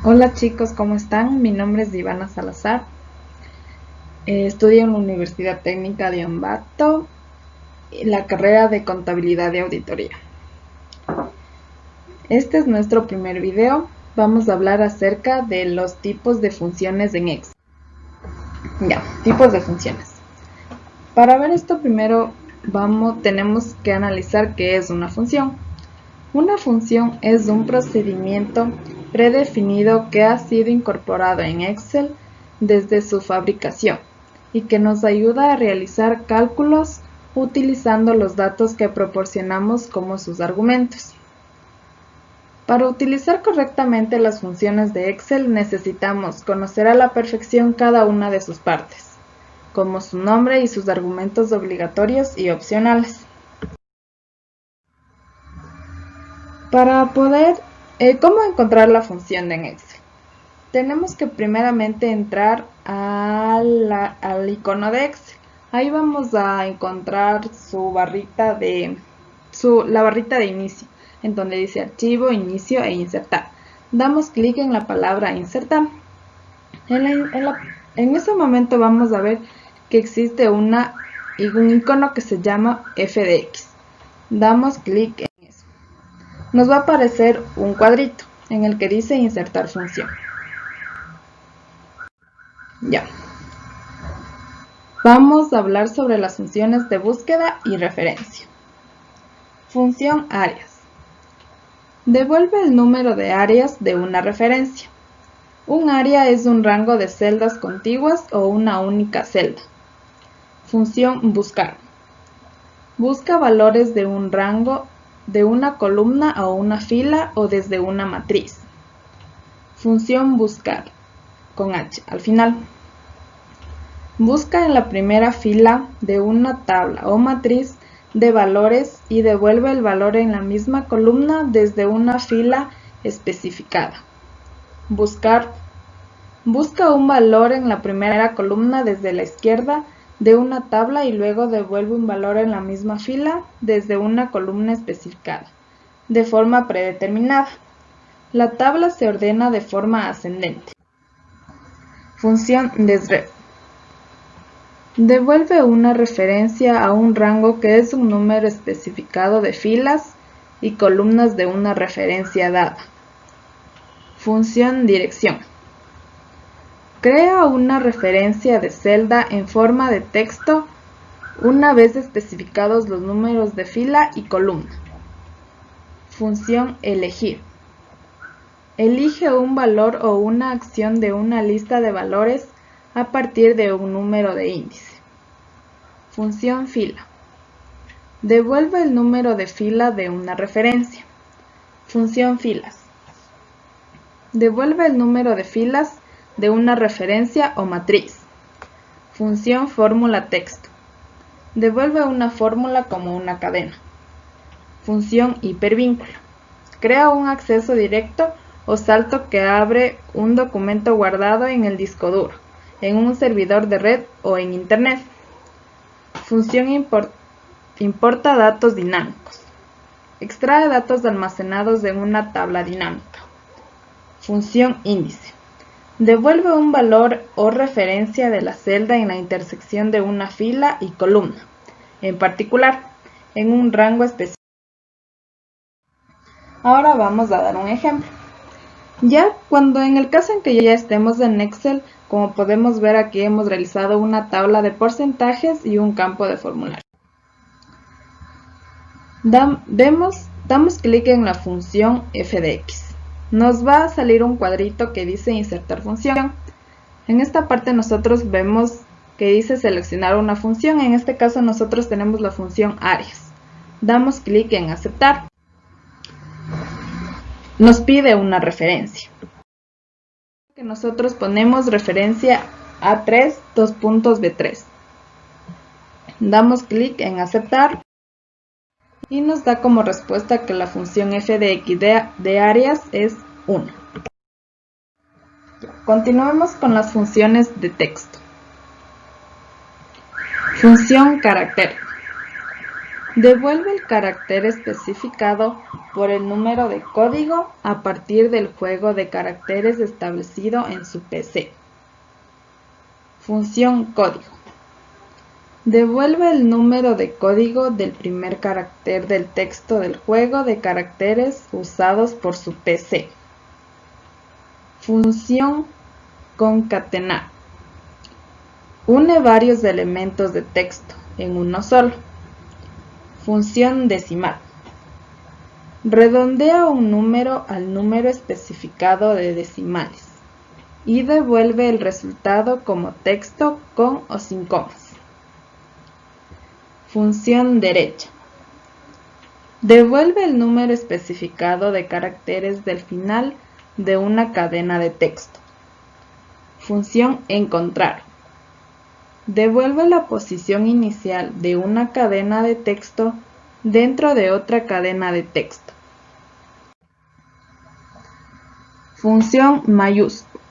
Hola chicos, ¿cómo están? Mi nombre es Ivana Salazar. Estudio en la Universidad Técnica de Ambato, la carrera de Contabilidad y Auditoría. Este es nuestro primer video. Vamos a hablar acerca de los tipos de funciones en Excel. Tipos de funciones. Para ver esto primero tenemos que analizar qué es una función. Una función es un procedimiento predefinido que ha sido incorporado en Excel desde su fabricación y que nos ayuda a realizar cálculos utilizando los datos que proporcionamos como sus argumentos. Para utilizar correctamente las funciones de Excel necesitamos conocer a la perfección cada una de sus partes, como su nombre y sus argumentos obligatorios y opcionales. Para poder, ¿cómo encontrar la función en Excel? Tenemos que primeramente entrar al icono de Excel. Ahí vamos a encontrar la barrita de inicio, en donde dice archivo, inicio e insertar. Damos clic en la palabra insertar. En ese momento vamos a ver que existe un icono que se llama f de x. Damos clic en eso. Nos va a aparecer un cuadrito en el que dice insertar función. Vamos a hablar sobre las funciones de búsqueda y referencia. Función áreas. Devuelve el número de áreas de una referencia. Un área es un rango de celdas contiguas o una única celda. Función buscar. Busca valores de un rango, de una columna o una fila o desde una matriz. Función buscar, con H al final. Busca en la primera fila de una tabla o matriz de valores y devuelve el valor en la misma columna desde una fila especificada. Buscar. Busca un valor en la primera columna desde la izquierda de una tabla y luego devuelve un valor en la misma fila desde una columna especificada, de forma predeterminada. La tabla se ordena de forma ascendente. Función desref. Devuelve una referencia a un rango que es un número especificado de filas y columnas de una referencia dada. Función dirección. Crea una referencia de celda en forma de texto una vez especificados los números de fila y columna. Función elegir. Elige un valor o una acción de una lista de valores a partir de un número de índice. Función fila. Devuelve el número de fila de una referencia. Función filas. Devuelve el número de filas de una referencia o matriz. Función fórmula texto. Devuelve una fórmula como una cadena. Función hipervínculo. Crea un acceso directo o salto que abre un documento guardado en el disco duro, en un servidor de red o en Internet. Función importa datos dinámicos. Extrae datos almacenados en una tabla dinámica. Función índice. Devuelve un valor o referencia de la celda en la intersección de una fila y columna, en particular, en un rango específico. Ahora vamos a dar un ejemplo. En el caso en que ya estemos en Excel, como podemos ver aquí hemos realizado una tabla de porcentajes y un campo de formulario. Damos clic en la función f de x. Nos va a salir un cuadrito que dice insertar función. En esta parte nosotros vemos que dice seleccionar una función. En este caso nosotros tenemos la función áreas. Damos clic en aceptar. Nos pide una referencia. Nosotros ponemos referencia A3, B3. Damos clic en aceptar y nos da como respuesta que la función f de x de áreas es 1. Continuemos con las funciones de texto. Función carácter. Devuelve el carácter especificado por el número de código a partir del juego de caracteres establecido en su PC. Función código. Devuelve el número de código del primer carácter del texto del juego de caracteres usados por su PC. Función concatenar. Une varios elementos de texto en uno solo. Función decimal. Redondea un número al número especificado de decimales y devuelve el resultado como texto con o sin comas. Función derecha. Devuelve el número especificado de caracteres del final de una cadena de texto. Función encontrar. Devuelve la posición inicial de una cadena de texto dentro de otra cadena de texto. Función mayúscula.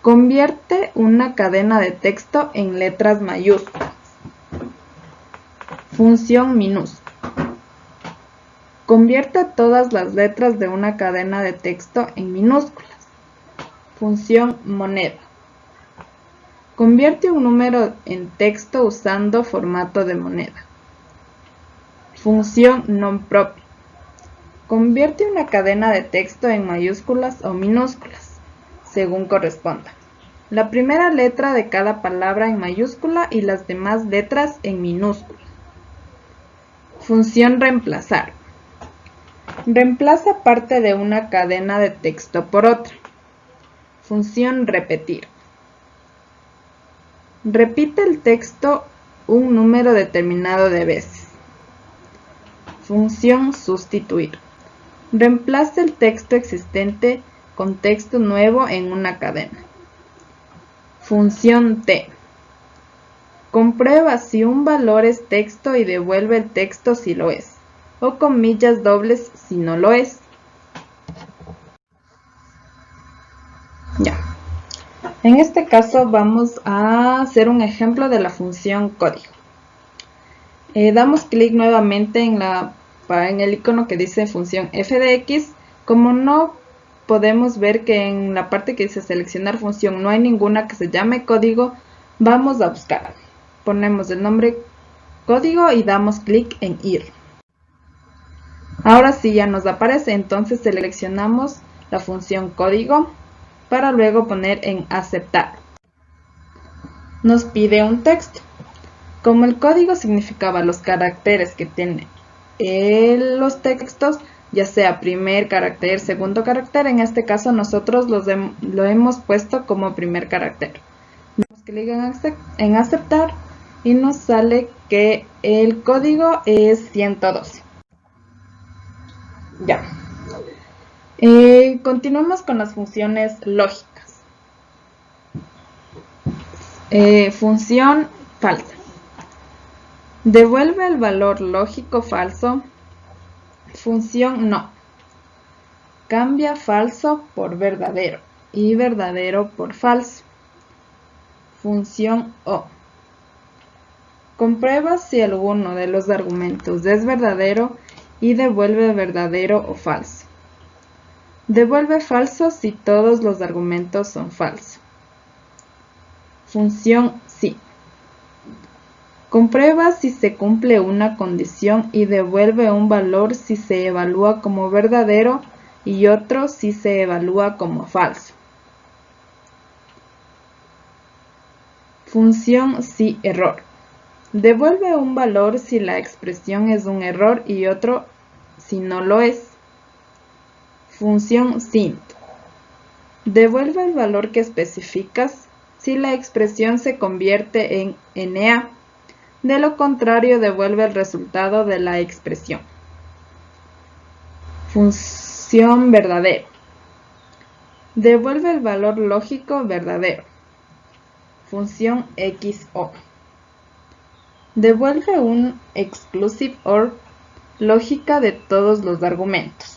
Convierte una cadena de texto en letras mayúsculas. Función minúscula. Convierte todas las letras de una cadena de texto en minúsculas. Función moneda. Convierte un número en texto usando formato de moneda. Función non propia. Convierte una cadena de texto en mayúsculas o minúsculas, según corresponda. La primera letra de cada palabra en mayúscula y las demás letras en minúscula. Función reemplazar. Reemplaza parte de una cadena de texto por otra. Función repetir. Repite el texto un número determinado de veces. Función sustituir. Reemplaza el texto existente con texto nuevo en una cadena. Función T. Comprueba si un valor es texto y devuelve el texto si lo es, o comillas dobles si no lo es. Ya. En este caso vamos a hacer un ejemplo de la función código. Damos clic nuevamente en el icono que dice función f de x. Como no podemos ver que en la parte que dice seleccionar función no hay ninguna que se llame código, vamos a buscarla. Ponemos el nombre código y damos clic en ir. Ahora sí ya nos aparece, entonces seleccionamos la función código para luego poner en aceptar. Nos pide un texto. Como el código significaba los caracteres que tienen los textos, ya sea primer carácter, segundo carácter, en este caso nosotros lo hemos puesto como primer carácter. Damos clic en aceptar y nos sale que el código es 112. Ya. Continuamos con las funciones lógicas. Función falsa. Devuelve el valor lógico falso. Función no. Cambia falso por verdadero y verdadero por falso. Función o. Comprueba si alguno de los argumentos es verdadero y devuelve verdadero o falso. Devuelve falso si todos los argumentos son falsos. Función sí. Comprueba si se cumple una condición y devuelve un valor si se evalúa como verdadero y otro si se evalúa como falso. Función sí error. Devuelve un valor si la expresión es un error y otro si no lo es. Función SINT. Devuelve el valor que especificas si la expresión se convierte en NA. De lo contrario, devuelve el resultado de la expresión. Función verdadero. Devuelve el valor lógico verdadero. Función XO. Devuelve un exclusive OR lógica de todos los argumentos.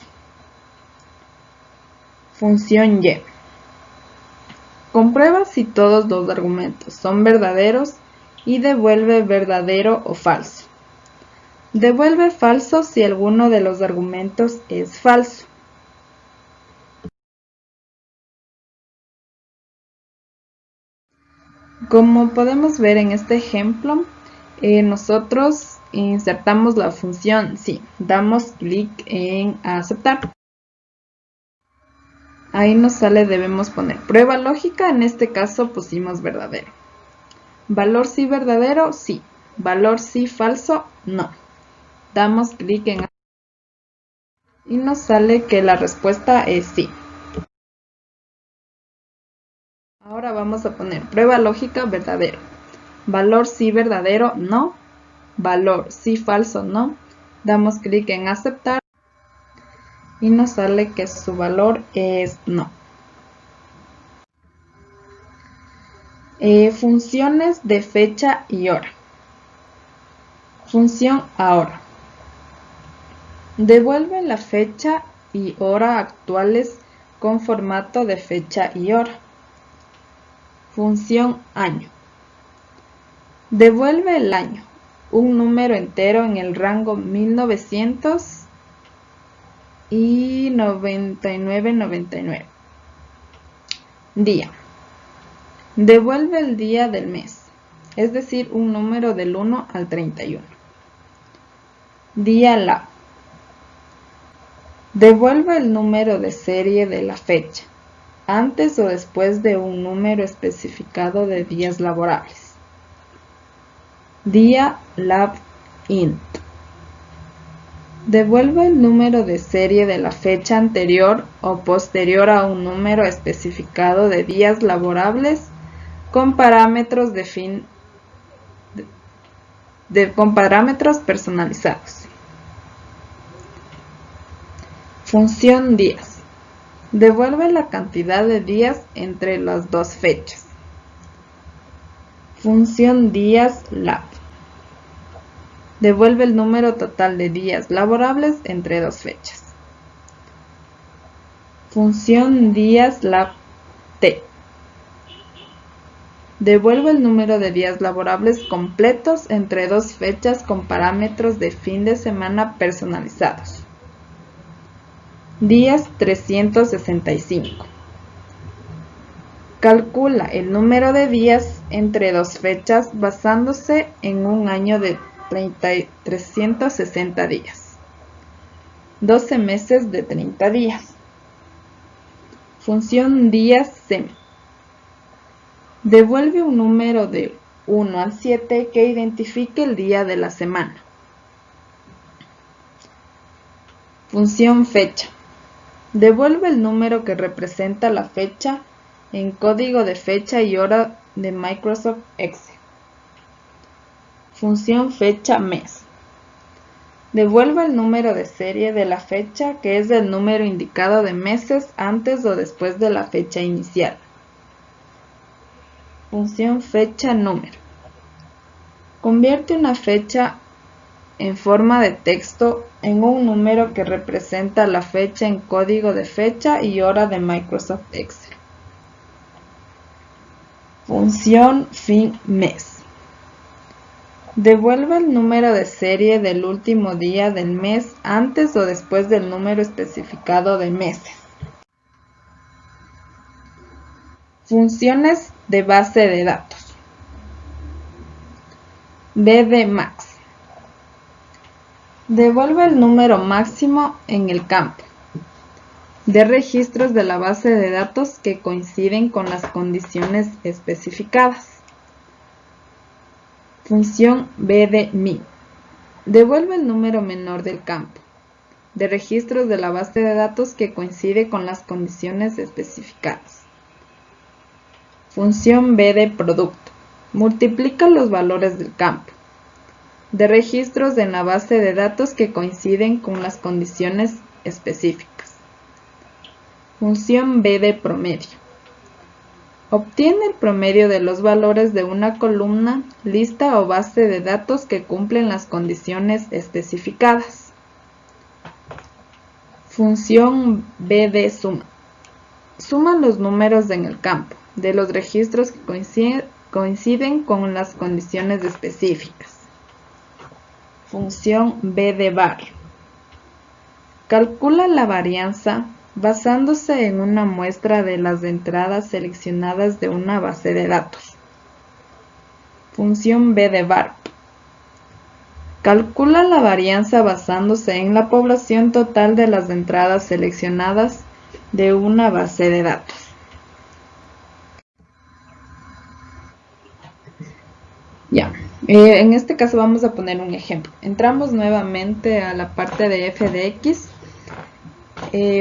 Función Y. Comprueba si todos los argumentos son verdaderos y devuelve verdadero o falso. Devuelve falso si alguno de los argumentos es falso. Como podemos ver en este ejemplo, nosotros insertamos la función sí, damos clic en aceptar. Ahí nos sale debemos poner prueba lógica, en este caso pusimos verdadero. Valor sí verdadero, sí. Valor sí falso, no. Damos clic en y nos sale que la respuesta es sí. Ahora vamos a poner prueba lógica verdadero. Valor sí verdadero, no. Valor sí falso, no. Damos clic en aceptar y nos sale que su valor es no. Funciones de fecha y hora. Función ahora. Devuelve la fecha y hora actuales con formato de fecha y hora. Función año. Devuelve el año, un número entero en el rango 1900 y 9999. Día. Devuelve el día del mes, es decir, un número del 1 al 31. Día la. Devuelve el número de serie de la fecha, antes o después de un número especificado de días laborables. Día lab int. Devuelve el número de serie de la fecha anterior o posterior a un número especificado de días laborables con parámetros con parámetros personalizados. Función días. Devuelve la cantidad de días entre las dos fechas. Función días lab. Devuelve el número total de días laborables entre dos fechas. Función días lab t. Devuelve el número de días laborables completos entre dos fechas con parámetros de fin de semana personalizados. Días 365. Calcula el número de días entre dos fechas basándose en un año de 360 días. 12 meses de 30 días. Función días sem. Devuelve un número de 1 al 7 que identifique el día de la semana. Función fecha. Devuelve el número que representa la fecha en código de fecha y hora de Microsoft Excel. Función fecha mes. Devuelve el número de serie de la fecha que es el número indicado de meses antes o después de la fecha inicial. Función fecha número. Convierte una fecha en forma de texto en un número que representa la fecha en código de fecha y hora de Microsoft Excel. Función fin mes. Devuelve el número de serie del último día del mes antes o después del número especificado de meses. Funciones de base de datos. BDMax. Devuelve el número máximo en el campo de registros de la base de datos que coinciden con las condiciones especificadas. Función BDMin. Devuelve el número menor del campo de registros de la base de datos que coincide con las condiciones especificadas. Función BDProducto. Multiplica los valores del campo de registros en la base de datos que coinciden con las condiciones específicas. Función BDPromedio. Obtiene el promedio de los valores de una columna, lista o base de datos que cumplen las condiciones especificadas. Función BDSuma. Suma los números en el campo de los registros que coinciden con las condiciones específicas. Función B de var. Calcula la varianza basándose en una muestra de las entradas seleccionadas de una base de datos. Función B de var. Calcula la varianza basándose en la población total de las entradas seleccionadas de una base de datos. Ya, en este caso vamos a poner un ejemplo. Entramos nuevamente a la parte de f de x.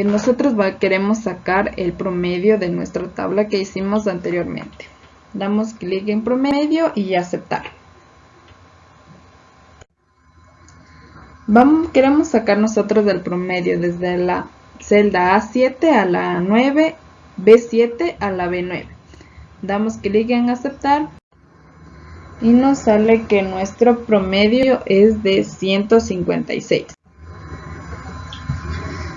Nosotros queremos sacar el promedio de nuestra tabla que hicimos anteriormente. Damos clic en promedio y aceptar. Queremos sacar nosotros del promedio desde la celda A7 a la 9, B7 a la B9. Damos clic en aceptar y nos sale que nuestro promedio es de 156.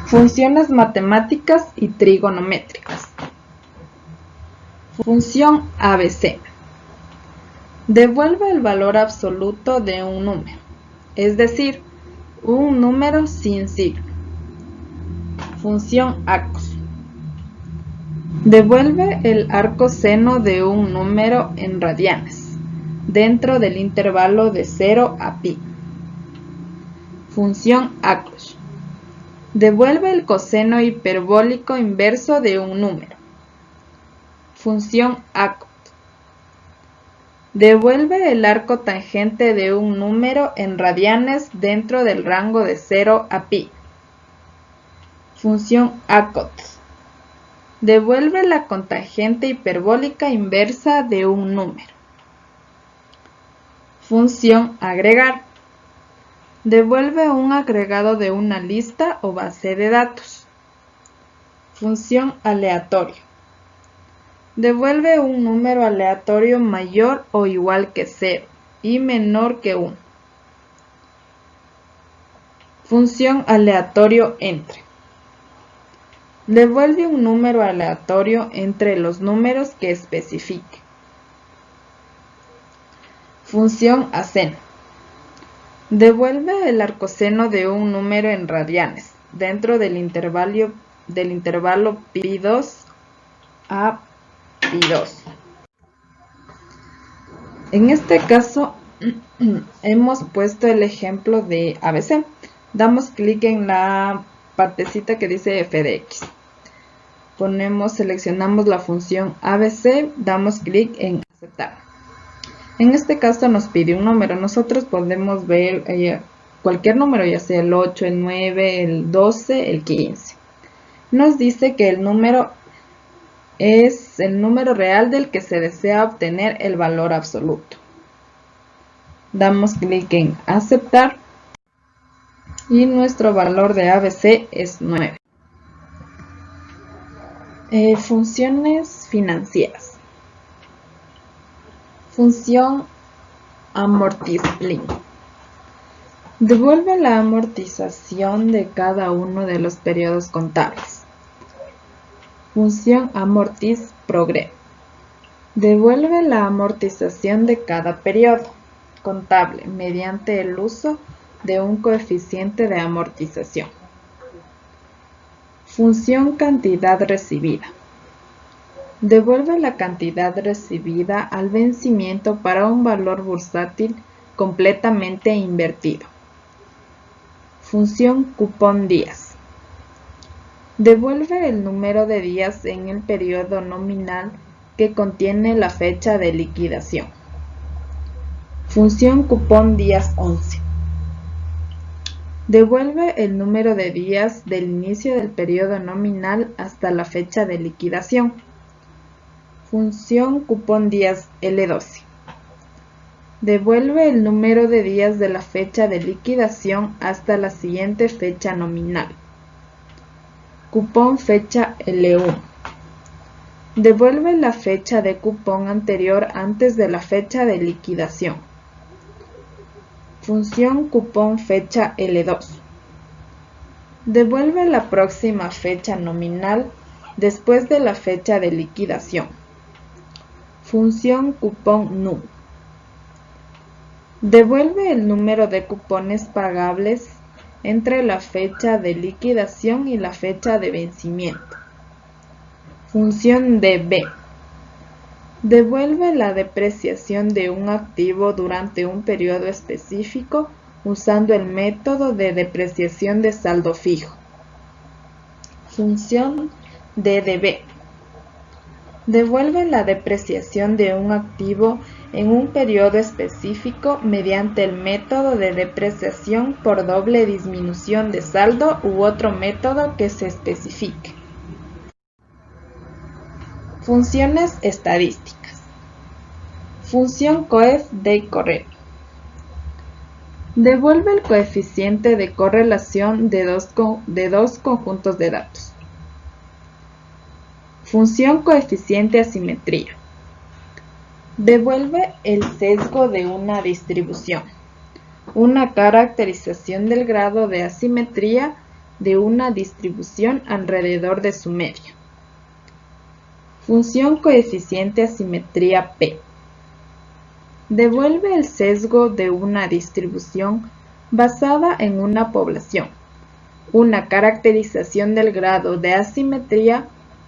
Funciones matemáticas y trigonométricas. Función ABC. Devuelve el valor absoluto de un número, es decir, un número sin signo. Función arcos. Devuelve el arcoseno de un número en radianes, dentro del intervalo de 0 a pi. Función acos. Devuelve el coseno hiperbólico inverso de un número. Función acot. Devuelve el arco tangente de un número en radianes dentro del rango de 0 a pi. Función acot. Devuelve la cotangente hiperbólica inversa de un número. Función agregar. Devuelve un agregado de una lista o base de datos. Función aleatorio. Devuelve un número aleatorio mayor o igual que 0 y menor que 1. Función aleatorio entre. Devuelve un número aleatorio entre los números que especifique. Función aceno. Devuelve el arcoseno de un número en radianes dentro del intervalo pi2 a pi2. En este caso hemos puesto el ejemplo de ABC. Damos clic en la partecita que dice f de x. Seleccionamos la función ABC, damos clic en aceptar. En este caso nos pide un número. Nosotros podemos ver cualquier número, ya sea el 8, el 9, el 12, el 15. Nos dice que el número es el número real del que se desea obtener el valor absoluto. Damos clic en aceptar y nuestro valor de ABC es 9. Funciones financieras. Función amortisplin. Devuelve la amortización de cada uno de los periodos contables. Función amortisprogre. Devuelve la amortización de cada periodo contable mediante el uso de un coeficiente de amortización. Función cantidad recibida. Devuelve la cantidad recibida al vencimiento para un valor bursátil completamente invertido. Función cupón días. Devuelve el número de días en el periodo nominal que contiene la fecha de liquidación. Función cupón días 11. Devuelve el número de días del inicio del periodo nominal hasta la fecha de liquidación. Función cupón días L12. Devuelve el número de días de la fecha de liquidación hasta la siguiente fecha nominal. Cupón fecha L1. Devuelve la fecha de cupón anterior antes de la fecha de liquidación. Función cupón fecha L2. Devuelve la próxima fecha nominal después de la fecha de liquidación. Función cupón NU. Devuelve el número de cupones pagables entre la fecha de liquidación y la fecha de vencimiento. Función de B. Devuelve la depreciación de un activo durante un periodo específico usando el método de depreciación de saldo fijo. Función D de B. Devuelve la depreciación de un activo en un periodo específico mediante el método de depreciación por doble disminución de saldo u otro método que se especifique. Funciones estadísticas. Función coef de correlación. Devuelve el coeficiente de correlación de dos conjuntos de datos. Función coeficiente asimetría. Devuelve el sesgo de una distribución, una caracterización del grado de asimetría de una distribución alrededor de su medio. Función coeficiente asimetría P. Devuelve el sesgo de una distribución basada en una población, una caracterización del grado de asimetría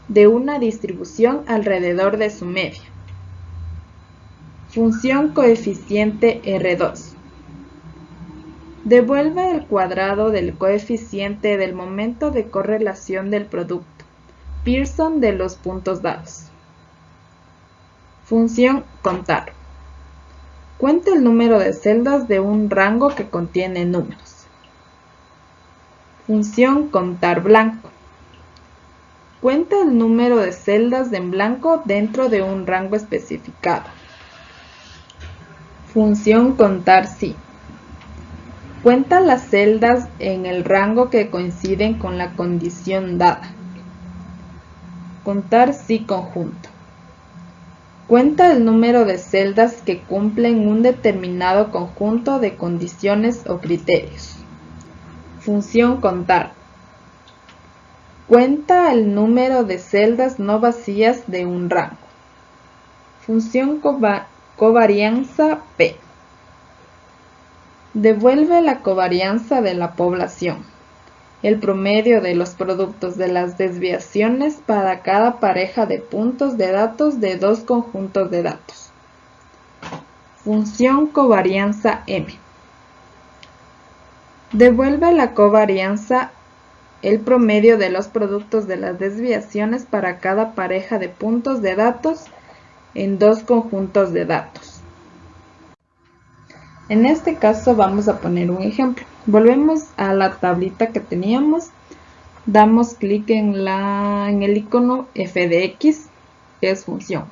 de una distribución alrededor de su medio. Función coeficiente R2. Devuelve el cuadrado del coeficiente del momento de correlación del producto Pearson de los puntos dados. Función contar. Cuenta el número de celdas de un rango que contiene números. Función contar blanco. Cuenta el número de celdas en blanco dentro de un rango especificado. Función contar sí. Cuenta las celdas en el rango que coinciden con la condición dada. Contar sí conjunto. Cuenta el número de celdas que cumplen un determinado conjunto de condiciones o criterios. Función contar. Cuenta el número de celdas no vacías de un rango. Función covarianza P. Devuelve la covarianza de la población, el promedio de los productos de las desviaciones para cada pareja de puntos de datos de dos conjuntos de datos. Función covarianza M. Devuelve la covarianza, el promedio de los productos de las desviaciones para cada pareja de puntos de datos en dos conjuntos de datos. En este caso vamos a poner un ejemplo. Volvemos a la tablita que teníamos, damos clic en el icono f de x, que es función.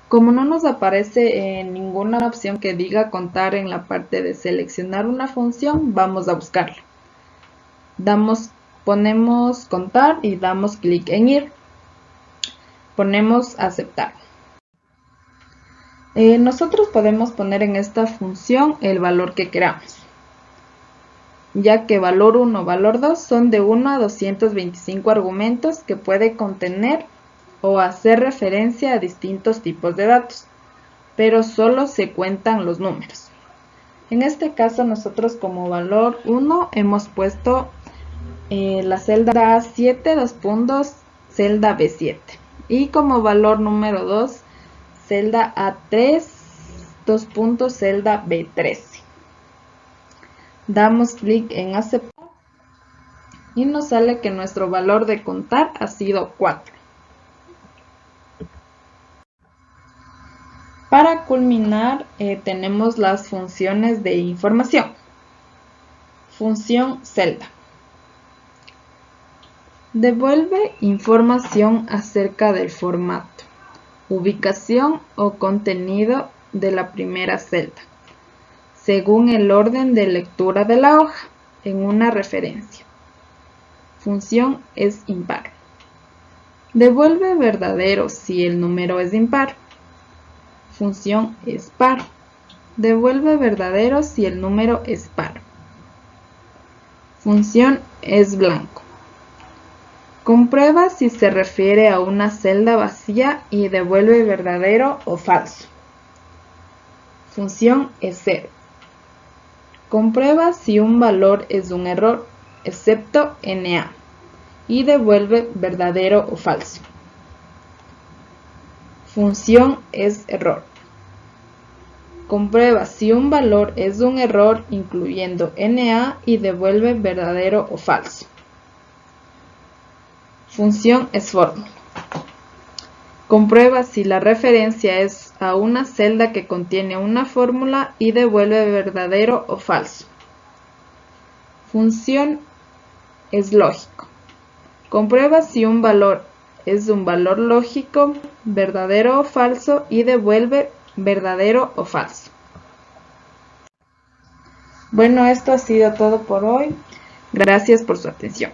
Como no nos aparece ninguna opción que diga contar en la parte de seleccionar una función, vamos a buscarla. Ponemos contar y damos clic en ir. Ponemos aceptar. Nosotros podemos poner en esta función el valor que queramos, ya que valor 1, valor 2 son de 1 a 225 argumentos que puede contener o hacer referencia a distintos tipos de datos, pero solo se cuentan los números. En este caso nosotros como valor 1 hemos puesto la celda A7, 2 puntos, celda B7, y como valor número 2 celda A3, 2 puntos, celda B13. Damos clic en aceptar y nos sale que nuestro valor de contar ha sido 4. Para culminar tenemos las funciones de información. Función celda. Devuelve información acerca del formato, ubicación o contenido de la primera celda, según el orden de lectura de la hoja, en una referencia. Función es impar. Devuelve verdadero si el número es impar. Función es par. Devuelve verdadero si el número es par. Función es blanco. Comprueba si se refiere a una celda vacía y devuelve verdadero o falso. Función es 0. Comprueba si un valor es un error, excepto NA, y devuelve verdadero o falso. Función es error. Comprueba si un valor es un error incluyendo NA y devuelve verdadero o falso. Función es fórmula. Comprueba si la referencia es a una celda que contiene una fórmula y devuelve verdadero o falso. Función es lógico. Comprueba si un valor es un valor lógico, verdadero o falso y devuelve verdadero o falso. Bueno, esto ha sido todo por hoy. Gracias por su atención.